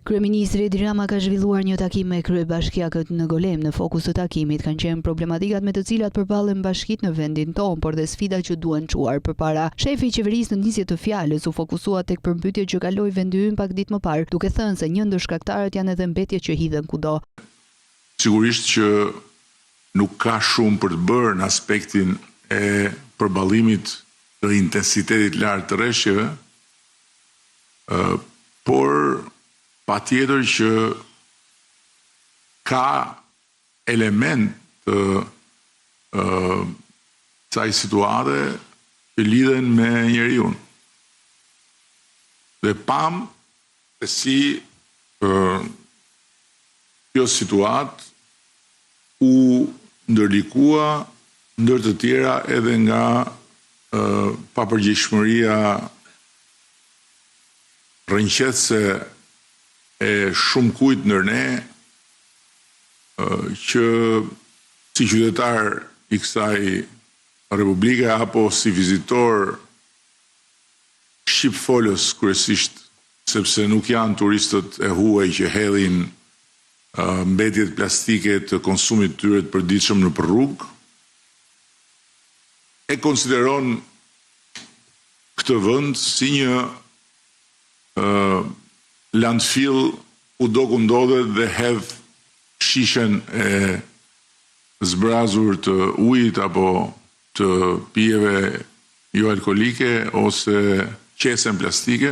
Kryeministri Edi Rama ka zhvilluar një takim me kryebashkiakët në Golem. Në fokus të takimit kanë qenë problematikat me të cilat përballen bashkitë në vendin tonë, por dhe sfidat që duhen çuar përpara. Shefi i qeverisë në nisje të fjalës u fokusua tek përmbytjet që kaloi vendi ynë pak ditë më parë, duke thënë se një ndër shkaktarët janë edhe mbetjet që hidhen kudo. Sigurisht që nuk ka shumë për të bërë në aspektin e përballimit të intensitetit lartë të rreshjeve, por patjetër që ka element të kësaj situate që lidhen me njeriu. Dhe pam se si kjo situatë u ndërlikua ndër të tjera edhe nga papërgjegjshmëria rrënjëse e shumë kujt ndër ne që si qytetar i kësaj Republike apo si vizitor shqipfolës kryesisht, sepse nuk janë turistët e huaj që hedhin mbetjet plastike të konsumit tyre të përditshëm në rrugë, e konsideron këtë vend si një landfill kudo ku ndodhet dhe hedh shishen e zbrazur të ujit apo të pijeve jo alkolike ose qesen plastike.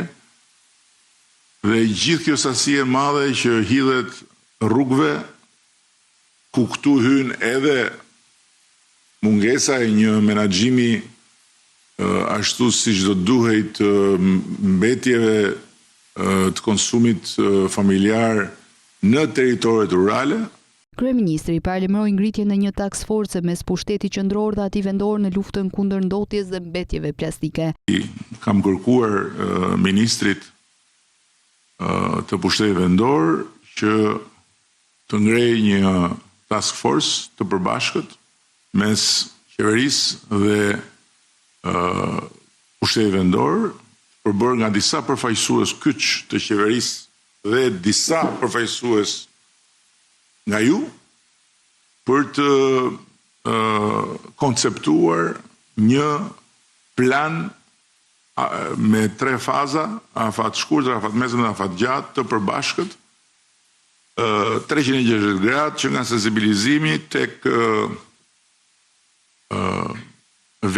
Dhe gjithë kjo sasi e madhe që hidhet rrugëve, ku këtu hyn edhe mungesa e një menaxhimi ashtu siç do duhej të mbetjeve të konsumit familjar në territoret rurale. Kryeministri paralajmëroi ngritjen e një task force mes pushtetit qendror dhe atij vendor në luftën kundër ndotjes dhe mbetjeve plastike. Kam kërkuar ministrit të pushtetit vendor që të ngrej një task force të përbashkët mes qeverisë dhe pushtetit vendor, përbërë nga disa përfaqësues kyç të qeverisë dhe disa përfaqësues nga ju, për të konceptuar një plan me 3 faza, afat shkurtër, afat mesëm dhe afat gjatë të përbashkët, 360 gradë që nga sensibilizimi tek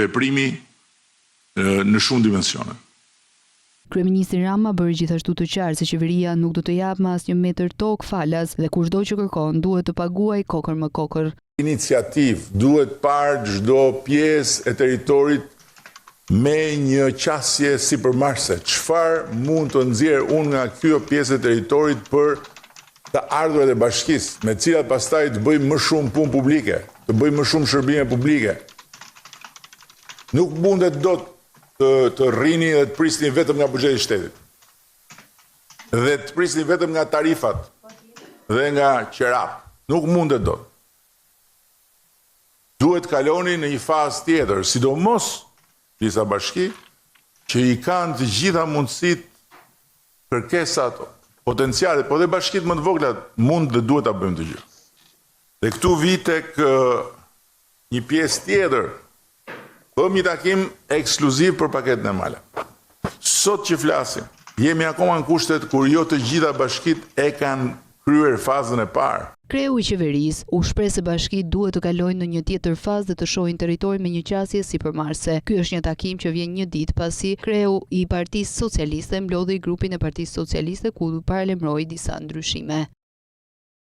veprimi në shumë dimensione. Kryeministri Rama bëri gjithashtu të qartë se qeveria nuk do të japë më asnjë metër tokë falas dhe kushdo që kërkon duhet të paguajë kokër më kokër. Iniciativë duhet parë çdo pjesë e territorit me një qasje sipërmarrëse. Çfarë mund të nxjerr unë nga kjo pjesë e territorit për të ardhurat e bashkisë, me cilat pastaj të bëjmë më shumë punë publike, të bëjmë më shumë shërbime publike. Nuk mundet dot të rrini dhe të prisni vetëm nga buxheti i shtetit. Dhe të prisni vetëm nga tarifat dhe nga qerap. Nuk mundet dot. Duhet kaloni në një fazë tjetër, sidomos disa bashki që i kanë të gjitha mundësitë, kërkesat, potencialet, po dhe bashkitë më të vogla mund dhe duhet ta bëjmë të gjithë. Dhe këtu vi tek një pjesë tjetër. Bëm një takim ekskluziv për paketën e mala. Sot që flasim, jemi akoma në kushtet kur jo të gjitha bashkitë e kanë kryer fazën e parë. Kreu i qeverisë u shpreh se bashkitë duhet të kalojnë në një tjetër fazë dhe të shohin territorin me një qasje sipërmarrëse. Ky është një takim që vjen një ditë pasi kreu i Partisë Socialiste mblodhi grupin e Partisë Socialiste ku paralajmëroi disa ndryshime.